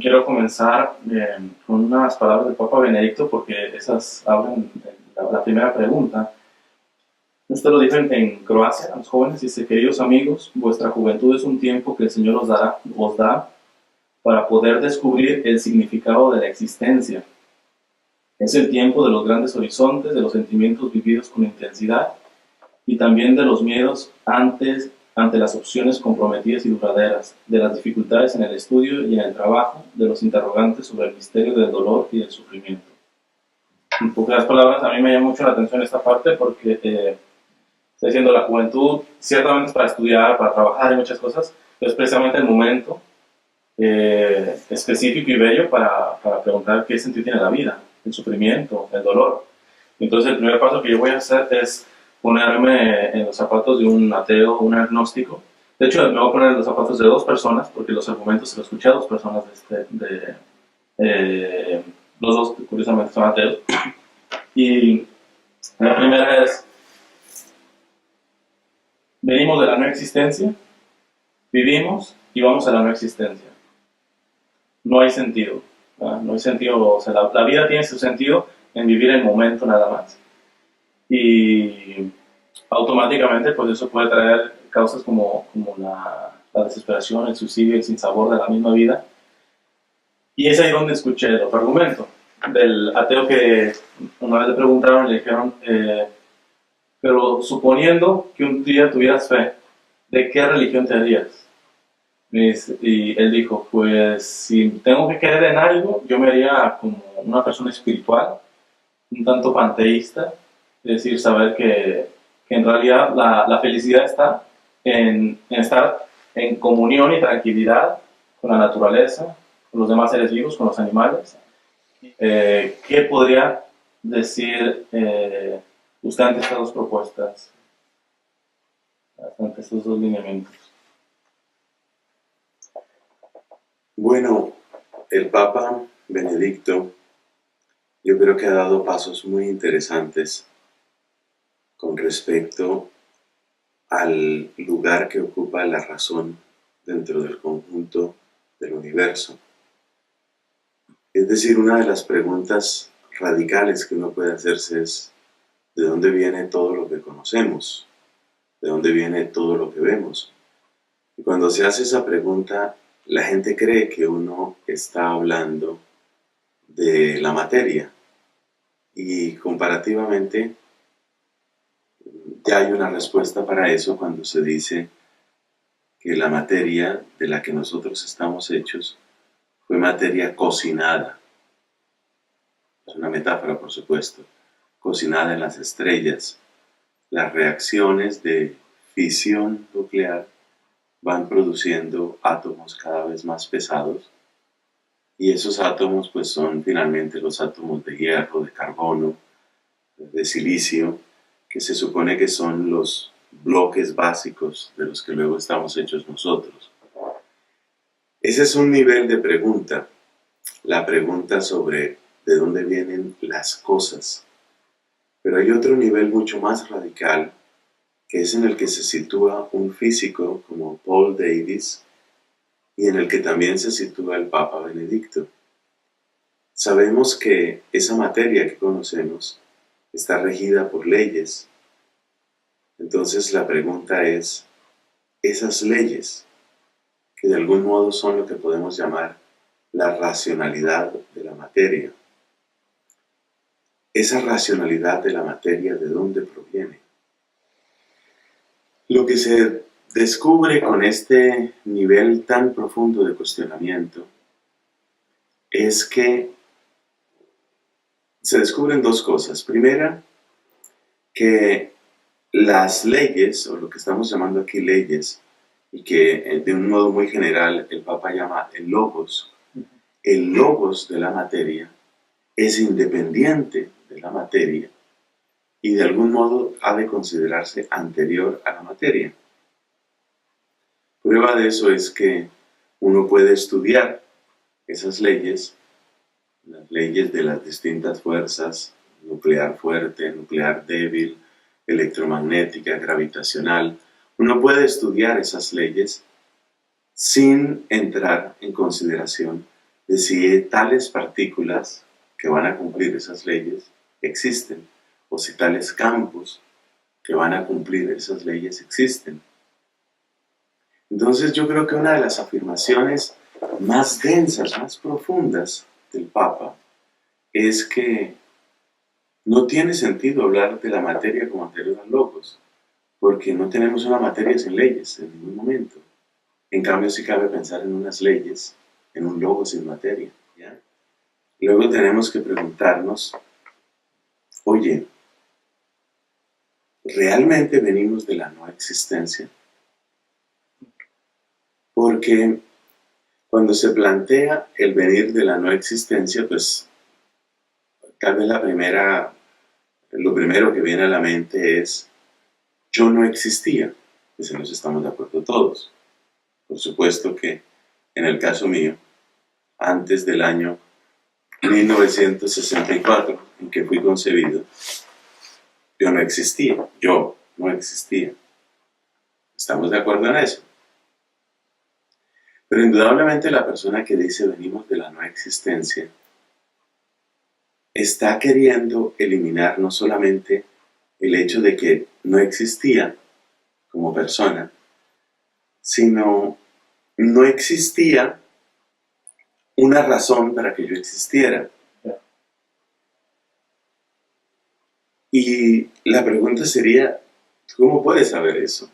Quiero comenzar con unas palabras del Papa Benedicto porque esas abren la primera pregunta. Esto lo dijo en Croacia a los jóvenes, dice: queridos amigos, vuestra juventud es un tiempo que el Señor os da para poder descubrir el significado de la existencia. Es el tiempo de los grandes horizontes, de los sentimientos vividos con intensidad y también de los miedos ante las opciones comprometidas y duraderas, de las dificultades en el estudio y en el trabajo, de los interrogantes sobre el misterio del dolor y del sufrimiento. En pocas palabras, a mí me llama mucho la atención esta parte porque está diciendo la juventud ciertamente es para estudiar, para trabajar y muchas cosas, pero es precisamente el momento específico y bello para preguntar qué sentido tiene la vida, el sufrimiento, el dolor. Entonces el primer paso que yo voy a hacer es ponerme en los zapatos de un ateo, un agnóstico. De hecho, me voy a poner en los zapatos de dos personas, porque los argumentos se los escuché a dos personas los dos curiosamente son ateos. Y la primera es: venimos de la no existencia, vivimos y vamos a la no existencia. No hay sentido, ¿verdad? No hay sentido, o sea, la vida tiene su sentido en vivir el momento nada más. Y automáticamente pues eso puede traer causas como la desesperación, el suicidio, el sinsabor de la misma vida. Y es ahí donde escuché el otro argumento del ateo que una vez le preguntaron y le dijeron, pero suponiendo que un día tuvieras fe, ¿de qué religión te harías? Y él dijo, pues si tengo que creer en algo, yo me haría como una persona espiritual, un tanto panteísta, es decir, saber que en realidad la felicidad está en estar en comunión y tranquilidad con la naturaleza, con los demás seres vivos, con los animales. ¿Qué podría decir usted ante estas dos propuestas, ante estos dos lineamientos? Bueno, el Papa Benedicto yo creo que ha dado pasos muy interesantes con respecto al lugar que ocupa la razón dentro del conjunto del universo. Es decir, una de las preguntas radicales que uno puede hacerse es: ¿de dónde viene todo lo que conocemos? ¿De dónde viene todo lo que vemos? Y cuando se hace esa pregunta, la gente cree que uno está hablando de la materia, y comparativamente ya hay una respuesta para eso cuando se dice que la materia de la que nosotros estamos hechos fue materia cocinada. Es una metáfora, por supuesto, cocinada en las estrellas. Las reacciones de fisión nuclear van produciendo átomos cada vez más pesados, y esos átomos pues son finalmente los átomos de hierro, de carbono, de silicio, que se supone que son los bloques básicos de los que luego estamos hechos nosotros. Ese es un nivel de pregunta, la pregunta sobre de dónde vienen las cosas. Pero hay otro nivel mucho más radical, que es en el que se sitúa un físico como Paul Davies y en el que también se sitúa el Papa Benedicto. Sabemos que esa materia que conocemos está regida por leyes. Entonces la pregunta es: esas leyes, que de algún modo son lo que podemos llamar la racionalidad de la materia, esa racionalidad de la materia, ¿de dónde proviene? Lo que se descubre con este nivel tan profundo de cuestionamiento es que se descubren dos cosas. Primera, que las leyes, o lo que estamos llamando aquí leyes, y que de un modo muy general el Papa llama el logos de la materia, es independiente de la materia y de algún modo ha de considerarse anterior a la materia. Prueba de eso es que uno puede estudiar esas leyes, las leyes de las distintas fuerzas, nuclear fuerte, nuclear débil, electromagnética, gravitacional. Uno puede estudiar esas leyes sin entrar en consideración de si tales partículas que van a cumplir esas leyes existen, o si tales campos que van a cumplir esas leyes existen. Entonces yo creo que una de las afirmaciones más densas, más profundas del Papa es que no tiene sentido hablar de la materia como anterior al logos, porque no tenemos una materia sin leyes en ningún momento. En cambio, sí cabe pensar en unas leyes, en un logos sin materia, ¿ya? Luego tenemos que preguntarnos, oye, ¿realmente venimos de la no existencia? Porque cuando se plantea el venir de la no existencia, pues tal vez lo primero que viene a la mente es, yo no existía. Pues en eso estamos de acuerdo todos. Por supuesto que en el caso mío, antes del año 1964, en que fui concebido, yo no existía. ¿Estamos de acuerdo en eso? Pero indudablemente la persona que dice venimos de la no existencia está queriendo eliminar no solamente el hecho de que no existía como persona, sino no existía una razón para que yo existiera. Y la pregunta sería, ¿cómo puedes saber eso?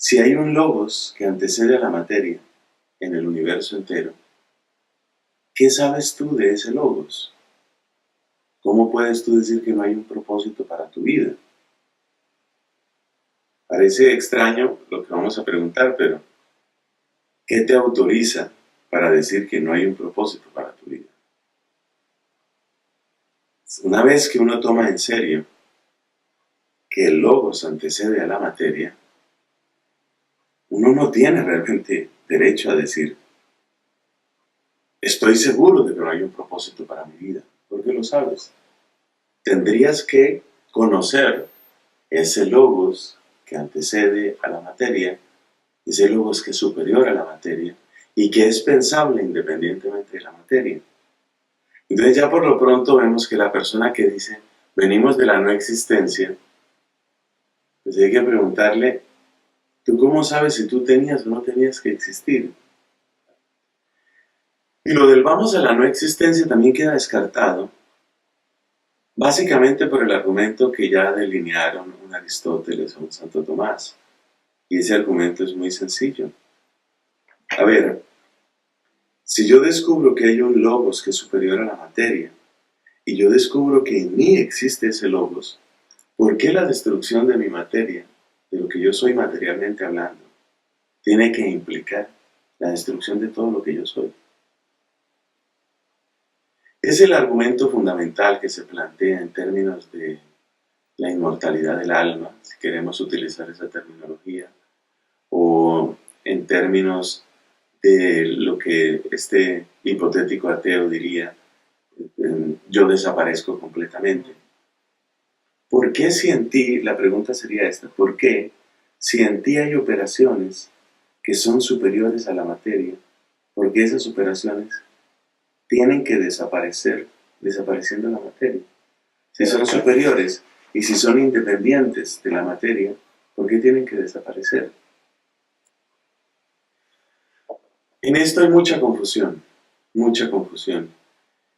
Si hay un logos que antecede a la materia en el universo entero, ¿qué sabes tú de ese logos? ¿Cómo puedes tú decir que no hay un propósito para tu vida? Parece extraño lo que vamos a preguntar, pero ¿qué te autoriza para decir que no hay un propósito para tu vida? Una vez que uno toma en serio que el logos antecede a la materia, uno no tiene realmente derecho a decir, estoy seguro de que no hay un propósito para mi vida. ¿Por qué lo sabes? Tendrías que conocer ese logos que antecede a la materia, ese logos que es superior a la materia y que es pensable independientemente de la materia. Entonces ya por lo pronto vemos que la persona que dice, venimos de la no existencia, pues hay que preguntarle, ¿tú cómo sabes si tú tenías o no tenías que existir? Y lo del vamos a la no existencia también queda descartado, básicamente por el argumento que ya delinearon un Aristóteles o un Santo Tomás. Y ese argumento es muy sencillo. A ver, si yo descubro que hay un logos que es superior a la materia, y yo descubro que en mí existe ese logos, ¿por qué la destrucción de mi materia, de lo que yo soy materialmente hablando, tiene que implicar la destrucción de todo lo que yo soy? Es el argumento fundamental que se plantea en términos de la inmortalidad del alma, si queremos utilizar esa terminología, o en términos de lo que este hipotético ateo diría, yo desaparezco completamente. ¿Por qué si en ti, la pregunta sería esta, ¿por qué si en ti hay operaciones que son superiores a la materia, por qué esas operaciones tienen que desaparecer, desapareciendo la materia? Si son superiores y si son independientes de la materia, ¿por qué tienen que desaparecer? En esto hay mucha confusión, mucha confusión.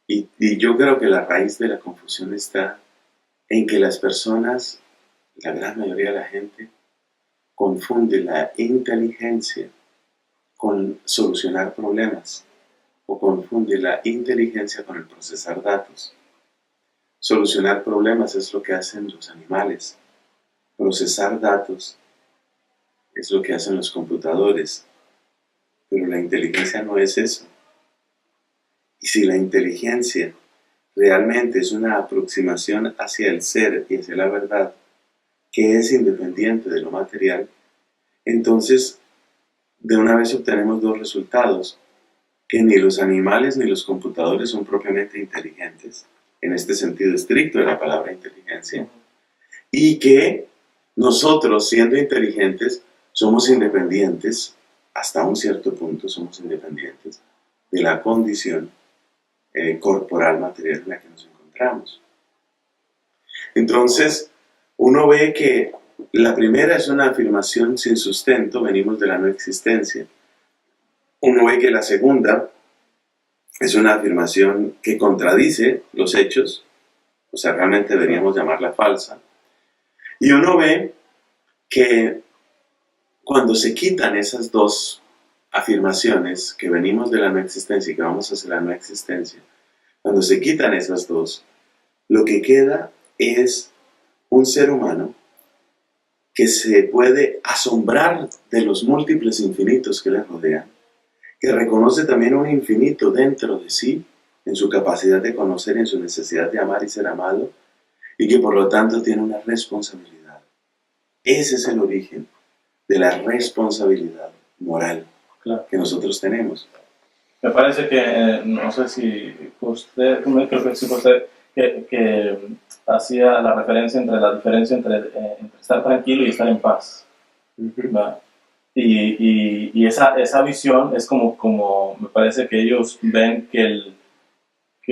Y yo creo que la raíz de la confusión está en que las personas, la gran mayoría de la gente, confunde la inteligencia con solucionar problemas o confunde la inteligencia con el procesar datos. Solucionar problemas es lo que hacen los animales. Procesar datos es lo que hacen los computadores. Pero la inteligencia no es eso. Y si la inteligencia realmente es una aproximación hacia el ser y hacia la verdad, que es independiente de lo material, entonces de una vez obtenemos dos resultados, que ni los animales ni los computadores son propiamente inteligentes, en este sentido estricto de la palabra inteligencia, y que nosotros, siendo inteligentes, somos independientes, hasta un cierto punto somos independientes de la condición corporal material en la que nos encontramos. Entonces, uno ve que la primera es una afirmación sin sustento, venimos de la no existencia. Uno ve que la segunda es una afirmación que contradice los hechos, o sea, realmente deberíamos llamarla falsa. Y uno ve que cuando se quitan esas dos afirmaciones, que venimos de la no existencia y que vamos hacia la no existencia, cuando se quitan esas dos, lo que queda es un ser humano que se puede asombrar de los múltiples infinitos que le rodean, que reconoce también un infinito dentro de sí, en su capacidad de conocer, en su necesidad de amar y ser amado, y que por lo tanto tiene una responsabilidad. Ese es el origen de la responsabilidad moral que nosotros tenemos. Me parece que, no sé si usted, creo que sí fue usted, que hacía la referencia entre la diferencia entre estar tranquilo y estar en paz. ¿Verdad? Y esa visión es como me parece que ellos ven que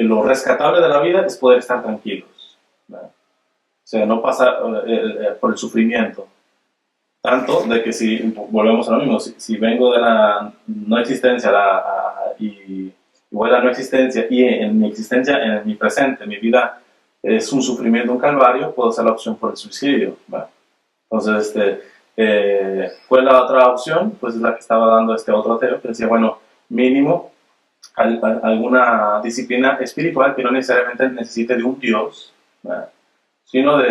lo rescatable de la vida es poder estar tranquilos. ¿Verdad? O sea, no pasar por el sufrimiento. Tanto de que si volvemos a lo mismo, si vengo de la no existencia y voy a la no existencia y en mi existencia, en mi presente, mi vida es un sufrimiento, un calvario, puedo hacer la opción por el suicidio. ¿Verdad? Entonces, fue la otra opción, pues es la que estaba dando este otro ateo, que decía, bueno, mínimo alguna disciplina espiritual que no necesariamente necesite de un Dios, ¿verdad? Sino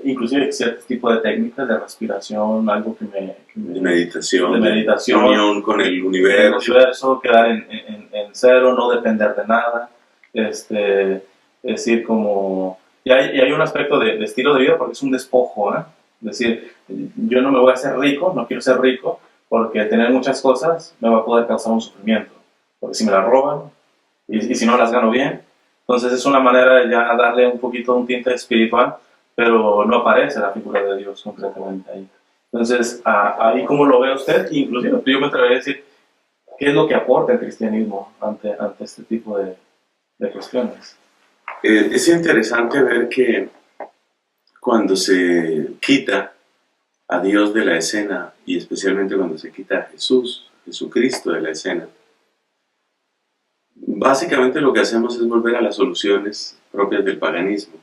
inclusive ciertos tipos de técnicas de respiración, algo de meditación, de unión con el universo, quedar en cero, no depender de nada, es decir, como... Y hay un aspecto de estilo de vida porque es un despojo, ¿eh? Es decir, yo no me voy a hacer rico, no quiero ser rico, porque tener muchas cosas me va a poder causar un sufrimiento, porque si me las roban y si no las gano bien. Entonces es una manera de ya darle un poquito un tinte espiritual, pero no aparece la figura de Dios concretamente ahí. Entonces, ahí como lo ve usted, inclusive yo me atrevería a decir, ¿qué es lo que aporta el cristianismo ante este tipo de cuestiones? Es interesante ver que cuando se quita a Dios de la escena, y especialmente cuando se quita a Jesucristo de la escena, básicamente lo que hacemos es volver a las soluciones propias del paganismo.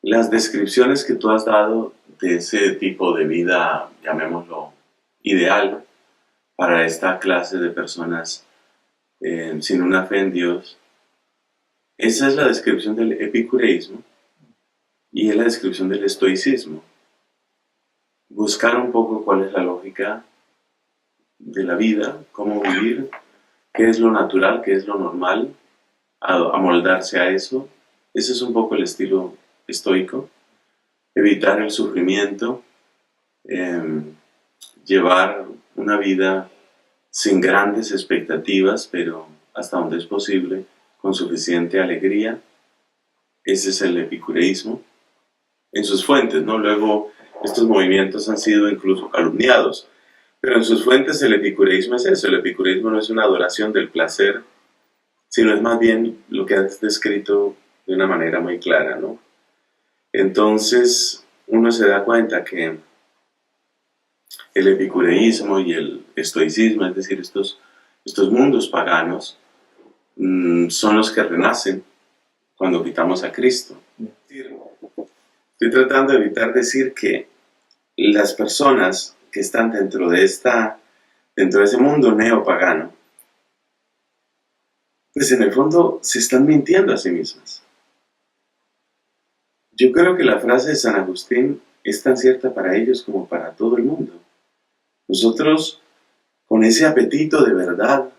Las descripciones que tú has dado de ese tipo de vida, llamémoslo ideal, para esta clase de personas sin una fe en Dios, esa es la descripción del epicureísmo y es la descripción del estoicismo. Buscar un poco cuál es la lógica de la vida, cómo vivir, qué es lo natural, qué es lo normal, amoldarse a eso. Ese es un poco el estilo estoico. Evitar el sufrimiento, llevar una vida sin grandes expectativas, pero hasta donde es posible, con suficiente alegría. Ese es el epicureísmo en sus fuentes, ¿no? Luego estos movimientos han sido incluso calumniados, pero en sus fuentes el epicureísmo es eso. El epicureísmo no es una adoración del placer, sino es más bien lo que has descrito de una manera muy clara, ¿no? Entonces uno se da cuenta que el epicureísmo y el estoicismo, es decir, estos mundos paganos, son los que renacen cuando quitamos a Cristo. Estoy tratando de evitar decir que las personas que están dentro de ese mundo neopagano, pues en el fondo se están mintiendo a sí mismas. Yo creo que la frase de San Agustín es tan cierta para ellos como para todo el mundo. Nosotros, con ese apetito de verdad,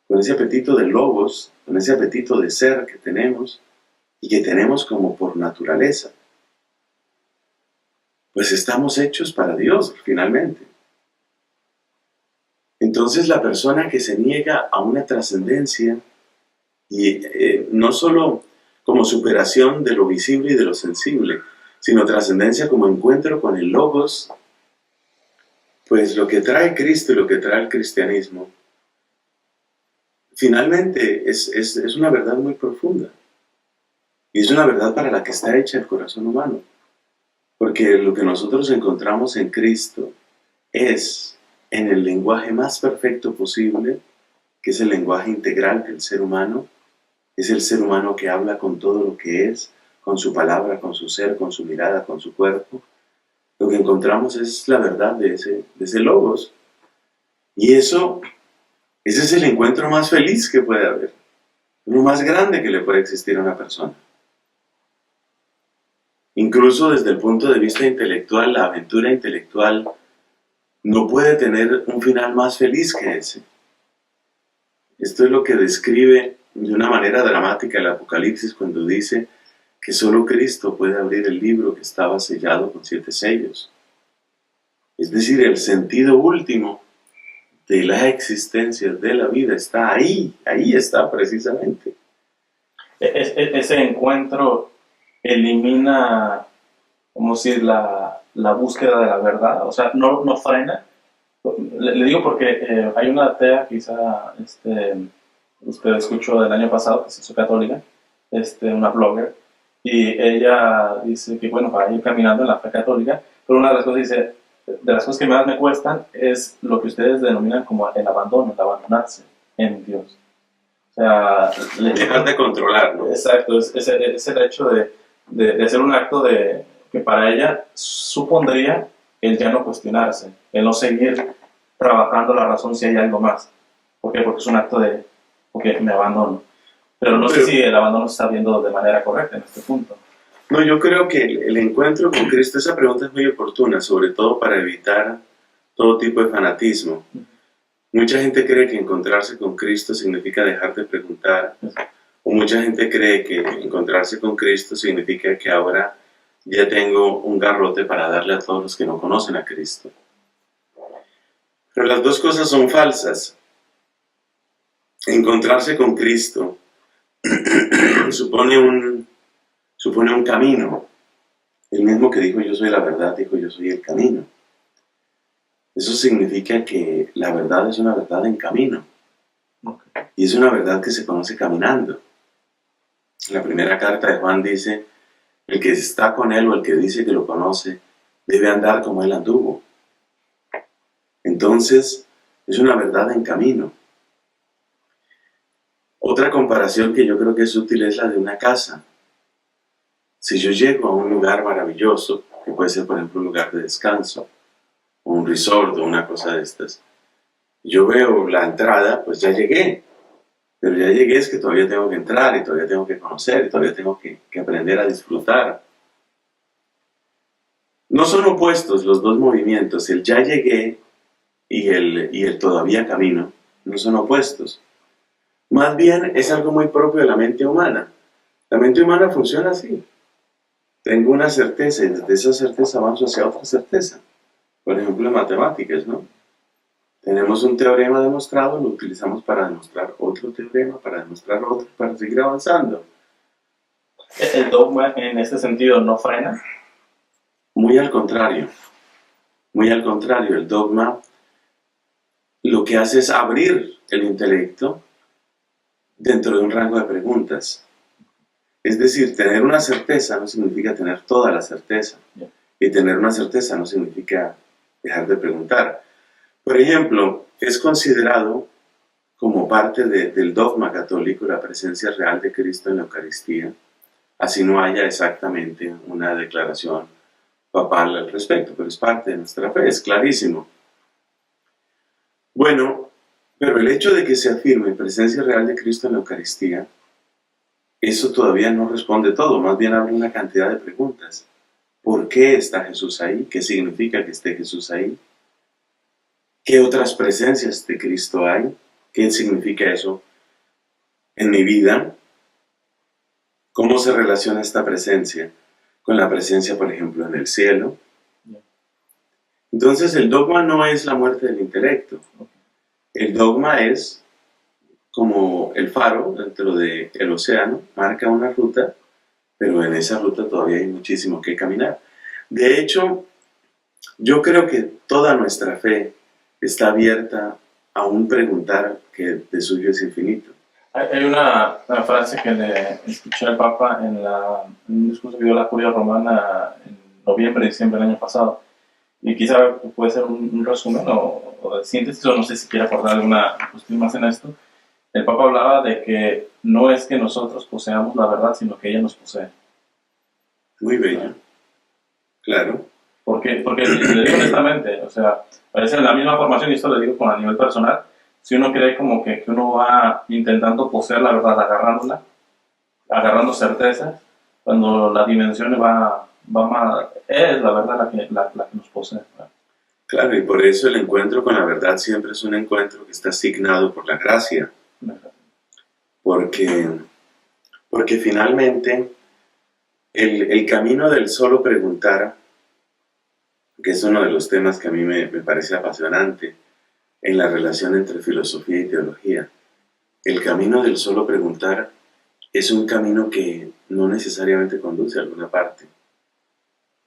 con ese apetito de logos, con ese apetito de ser que tenemos y que tenemos como por naturaleza, pues estamos hechos para Dios, finalmente. Entonces la persona que se niega a una trascendencia, y no solo como superación de lo visible y de lo sensible, sino trascendencia como encuentro con el logos, pues lo que trae Cristo y lo que trae el cristianismo finalmente es una verdad muy profunda. Y es una verdad para la que está hecha el corazón humano. Porque lo que nosotros encontramos en Cristo es en el lenguaje más perfecto posible, que es el lenguaje integral del ser humano. Es el ser humano que habla con todo lo que es, con su palabra, con su ser, con su mirada, con su cuerpo. Lo que encontramos es la verdad de ese logos. Y ese es el encuentro más feliz que puede haber. Lo más grande que le puede existir a una persona. Incluso desde el punto de vista intelectual, la aventura intelectual no puede tener un final más feliz que ese. Esto es lo que describe de una manera dramática el Apocalipsis cuando dice que solo Cristo puede abrir el libro que estaba sellado con 7 sellos. Es decir, el sentido último de la existencia, de la vida, está ahí está precisamente. Ese encuentro elimina, como decir, la búsqueda de la verdad, o sea, no frena. Le digo porque hay una atea, quizá usted escuchó del año pasado, que se hizo católica, una blogger, y ella dice que, bueno, va a ir caminando en la fe católica, pero una de las cosas dice, de las cosas que más me cuestan es lo que ustedes denominan como el abandono, el abandonarse en Dios. O sea, dejar de controlar, ¿no? Exacto, es el hecho de hacer un acto que para ella supondría el ya no cuestionarse, el no seguir trabajando la razón si hay algo más. ¿Por qué? Porque es un acto de, ok, me abandono. Pero no sé si el abandono se está viendo de manera correcta en este punto. No, yo creo que el encuentro con Cristo, esa pregunta es muy oportuna, sobre todo para evitar todo tipo de fanatismo. Mucha gente cree que encontrarse con Cristo significa dejar de preguntar, o mucha gente cree que encontrarse con Cristo significa que ahora ya tengo un garrote para darle a todos los que no conocen a Cristo. Pero las dos cosas son falsas. Encontrarse con Cristo supone un camino. El mismo que dijo yo soy la verdad, dijo yo soy el camino. Eso significa que la verdad es una verdad en camino. Okay. Y es una verdad que se conoce caminando. La primera carta de Juan dice, el que está con él o el que dice que lo conoce, debe andar como él anduvo. Entonces, es una verdad en camino. Otra comparación que yo creo que es útil es la de una casa. Si yo llego a un lugar maravilloso, que puede ser por ejemplo un lugar de descanso, o un resort o una cosa de estas, yo veo la entrada, pues ya llegué. Pero ya llegué es que todavía tengo que entrar y todavía tengo que conocer y todavía tengo que aprender a disfrutar. No son opuestos los dos movimientos, el ya llegué y el todavía camino, no son opuestos. Más bien es algo muy propio de la mente humana. La mente humana funciona así. Tengo una certeza y desde esa certeza avanzo hacia otra certeza. Por ejemplo, en matemáticas, ¿no? Tenemos un teorema demostrado, lo utilizamos para demostrar otro teorema, para demostrar otro, para seguir avanzando. ¿El dogma en este sentido no frena? Muy al contrario. Muy al contrario, el dogma lo que hace es abrir el intelecto dentro de un rango de preguntas. Es decir, tener una certeza no significa tener toda la certeza. Y tener una certeza no significa dejar de preguntar. Por ejemplo, es considerado como parte del dogma católico la presencia real de Cristo en la Eucaristía, así no haya exactamente una declaración papal al respecto, pero es parte de nuestra fe, es clarísimo. Bueno, pero el hecho de que se afirme presencia real de Cristo en la Eucaristía, eso todavía no responde todo, más bien abre una cantidad de preguntas. ¿Por qué está Jesús ahí? ¿Qué significa que esté Jesús ahí? ¿Qué otras presencias de Cristo hay? ¿Qué significa eso en mi vida? ¿Cómo se relaciona esta presencia con la presencia, por ejemplo, en el cielo? Entonces, el dogma no es la muerte del intelecto. El dogma es como el faro dentro del océano, marca una ruta, pero en esa ruta todavía hay muchísimo que caminar. De hecho, yo creo que toda nuestra fe está abierta un preguntar que de suyo es infinito. Hay una frase que le escuché al Papa en un discurso que dio la Curia Romana en noviembre, diciembre del año pasado. Y quizá puede ser un resumen o de síntesis, o no sé si quiere aportar alguna cuestión más en esto. El Papa hablaba de que no es que nosotros poseamos la verdad, sino que ella nos posee. Muy bello. Claro. Porque le digo honestamente, o sea, parece en la misma formación, y esto le digo con a nivel personal, si uno cree como que uno va intentando poseer la verdad, agarrándola, agarrando certezas, cuando la dimensión va más, es la verdad la que nos posee. Claro, y por eso el encuentro con la verdad siempre es un encuentro que está asignado por la gracia, porque, porque finalmente el camino del solo preguntar, que es uno de los temas que a mí me parece apasionante en la relación entre filosofía y teología, el camino del solo preguntar es un camino que no necesariamente conduce a alguna parte.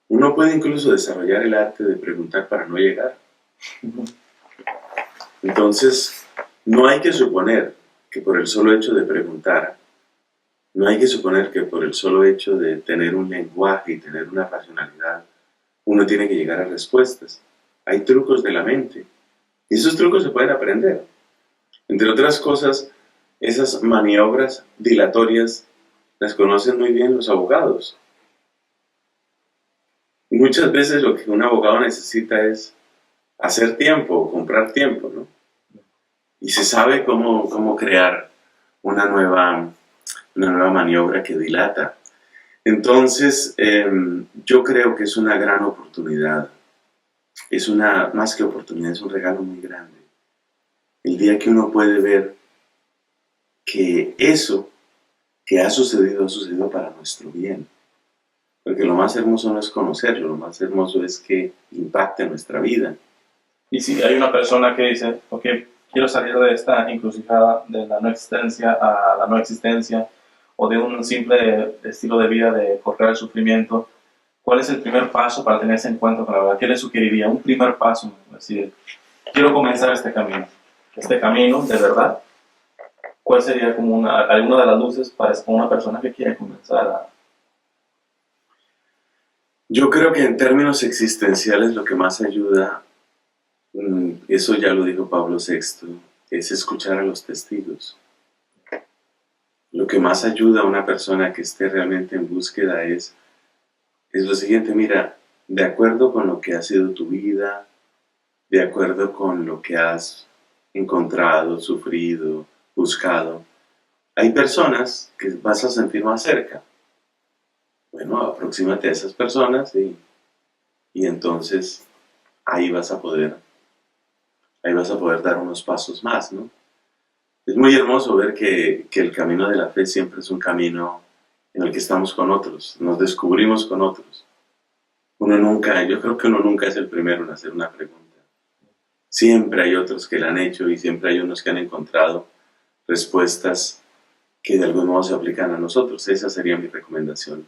Uno puede incluso desarrollar el arte de preguntar para no llegar. Entonces, no hay que suponer que por el solo hecho de preguntar, no hay que suponer que por el solo hecho de tener un lenguaje y tener una racionalidad, uno tiene que llegar a respuestas. Hay trucos de la mente y esos trucos se pueden aprender. Entre otras cosas, esas maniobras dilatorias las conocen muy bien los abogados. Muchas veces lo que un abogado necesita es hacer tiempo, comprar tiempo, ¿no? Y se sabe cómo crear una nueva maniobra que dilata. Entonces, yo creo que es una gran oportunidad. Es una, más que oportunidad, es un regalo muy grande. El día que uno puede ver que eso que ha sucedido para nuestro bien. Porque lo más hermoso no es conocerlo, lo más hermoso es que impacte nuestra vida. Y si hay una persona que dice, ok, quiero salir de esta encrucijada de la no existencia a la no existencia, o de un simple estilo de vida de correr el sufrimiento, ¿cuál es el primer paso para tener ese encuentro con la verdad? ¿Qué le sugeriría? Un primer paso, es decir, quiero comenzar este camino de verdad. ¿Cuál sería como alguna de las luces para una persona que quiere comenzar a... Yo creo que en términos existenciales lo que más ayuda, eso ya lo dijo Pablo VI, es escuchar a los testigos. Lo que más ayuda a una persona que esté realmente en búsqueda es lo siguiente: mira, de acuerdo con lo que ha sido tu vida, de acuerdo con lo que has encontrado, sufrido, buscado, hay personas que vas a sentir más cerca. Bueno, aproxímate a esas personas y entonces ahí vas a poder dar unos pasos más, ¿no? Es muy hermoso ver que el camino de la fe siempre es un camino en el que estamos con otros, nos descubrimos con otros. Yo creo que uno nunca es el primero en hacer una pregunta. Siempre hay otros que la han hecho y siempre hay unos que han encontrado respuestas que de algún modo se aplican a nosotros. Esa sería mi recomendación.